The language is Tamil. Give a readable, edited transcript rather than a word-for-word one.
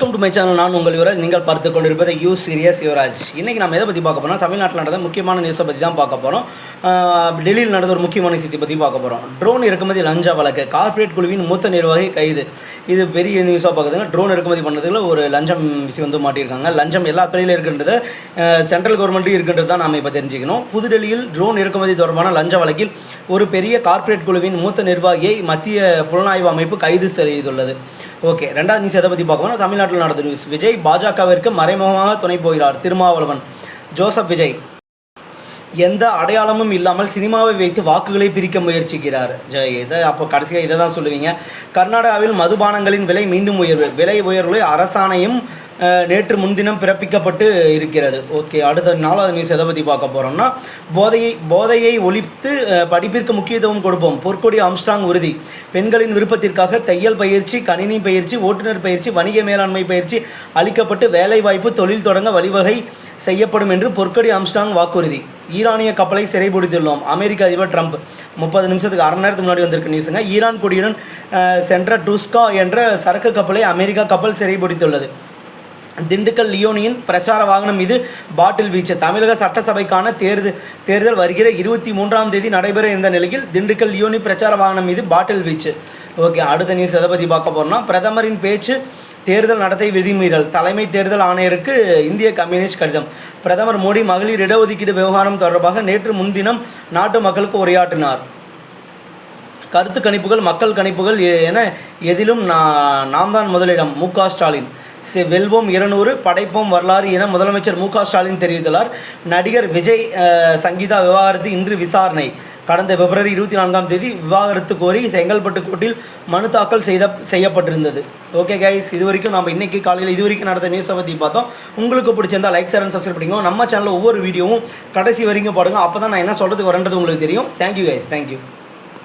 Welcome to my channel. நான் உங்கள் யுவராஜ். நீங்கள் பார்த்து கொண்டிருப்பது யூ சீரியஸ் யுவராஜ். இன்றைக்கி நம்ம எதை பற்றி பார்க்க போகிறோம்? தமிழ்நாட்டில் நடந்த முக்கியமான நியூஸை பற்றி தான் பார்க்க போகிறோம். டெல்லியில் நடந்த ஒரு முக்கியமான செய்தி பற்றி பார்க்க போகிறோம். ட்ரோன் இறக்குமதி லஞ்ச வழக்கு, கார்ப்பரேட் குழுவின் மூத்த நிர்வாகி கைது. இது பெரிய நியூஸாக பார்க்குதுங்க. ட்ரோன் இறக்குமதி பண்ணுறதுல ஒரு லஞ்சம் விஷயம் வந்து மாட்டியிருக்காங்க. லஞ்சம் எல்லா துறையிலும் இருக்கின்றது, சென்ட்ரல் கவர்மெண்ட்டும் இருக்கின்றது தான் நாம் இப்போ தெரிஞ்சுக்கணும். புதுடெல்லியில் ட்ரோன் இறக்குமதி தொடர்பான லஞ்ச வழக்கில் ஒரு பெரிய கார்ப்பரேட் குழுவின் மூத்த நிர்வாகியை மத்திய புலனாய்வு அமைப்பு கைது செய்துள்ளது. ஓகே, ரெண்டாவது நியூஸ் எதை பற்றி பார்க்கணும்? தமிழ்நாட்டில் நடந்த நியூஸ். விஜய் பாஜகவிற்கு மறைமுகமாக துணை போகிறார். திருமாவளவன், ஜோசப் விஜய் எந்த அடையாளமும் இல்லாமல் சினிமாவை வைத்து வாக்குகளை பிரிக்க முயற்சிக்கிறார். இதை அப்போ கடைசியாக இதை தான் சொல்லுவீங்க. கர்நாடகாவில் மதுபானங்களின் விலை மீண்டும் உயர்வு. விலை உயர்வு அரசாணையும் நேற்று முன்தினம் பிறப்பிக்கப்பட்டு இருக்கிறது. ஓகே, அடுத்த நாலாவது நியூஸ் எதை பற்றி பார்க்க போகிறோம்னா, போதையை ஒழித்து படிப்பிற்கு முக்கியத்துவம் கொடுப்போம். பொற்கொடி ஆம்ஸ்ட்ராங் உறுதி. பெண்களின் விருப்பத்திற்காக தையல் பயிற்சி, கணினி பயிற்சி, ஓட்டுநர் பயிற்சி, வணிக மேலாண்மை பயிற்சி அளிக்கப்பட்டு வேலைவாய்ப்பு தொழில் தொடங்க வழிவகை செய்யப்படும் என்று பொற்கொடி ஆம்ஸ்ட்ராங் வாக்குறுதி. ஈரானிய கப்பலை சிறைபிடித்துள்ளோம். அமெரிக்க அதிபர் ட்ரம்ப் 30 நிமிஷத்துக்கு அரை நேரத்துக்கு முன்னாடி வந்திருக்க நியூஸுங்க. ஈரான் கொடியுடன் சென்ற டூஸ்கா என்ற சரக்கு கப்பலை அமெரிக்கா கப்பல் சிறைபிடித்துள்ளது. திண்டுக்கல் லியோனியின் பிரச்சார வாகனம் மீது பாட்டில் வீச்சு. தமிழக சட்டசபைக்கான தேர்தல் வருகிற 23ஆம் தேதி நடைபெற இருந்த நிலையில் திண்டுக்கல் லியோனி பிரச்சார வாகனம் மீது பாட்டில் வீச்சு. ஓகே, அடுத்த நியூஸ் எதை பற்றி பார்க்க போகிறோம்னா, பிரதமரின் பேச்சு தேர்தல் நடத்தை விதிமீறல். தலைமை தேர்தல் ஆணையருக்கு இந்திய கம்யூனிஸ்ட் கடிதம். பிரதமர் மோடி மகளிர் இடஒதுக்கீடு விவகாரம் தொடர்பாக நேற்று முன்தினம் நாட்டு மக்களுக்கு உரையாற்றினார். கருத்து கணிப்புகள், மக்கள் கணிப்புகள் என எதிலும் நாம் தான் முதலிடம். மு.க. ஸ்டாலின். வெல்வோம் 200, படைப்போம் வரலாறு என முதலமைச்சர் மு.க. ஸ்டாலின் தெரிவித்துள்ளார். நடிகர் விஜய் சங்கீதா விவாகரத்து இன்று விசாரணை. கடந்த பிப்ரவரி 24ஆம் தேதி விவாகரத்து கோரி செங்கல்பட்டு கோர்ட்டில் மனு தாக்கல் செய்யப்பட்டிருந்தது. ஓகே கைஸ், இது வரைக்கும் நம்ம இன்றைக்கி காலையில் இது வரைக்கும் நடந்த நியூஸை பற்றி பார்த்தோம். உங்களுக்கு பிடிச்சிருந்தால் லைக், ஷேர் அண்ட் சப்ஸ்கிரைப் பண்ணிக்கோங்க. நம்ம சேனலில் ஒவ்வொரு வீடியோவும் கடைசி வரைக்கும் பாருங்கள். அப்போ தான் நான் என்ன சொல்கிறதுக்கு வரேன்றது உங்களுக்கு தெரியும். Thank you guys, thank you.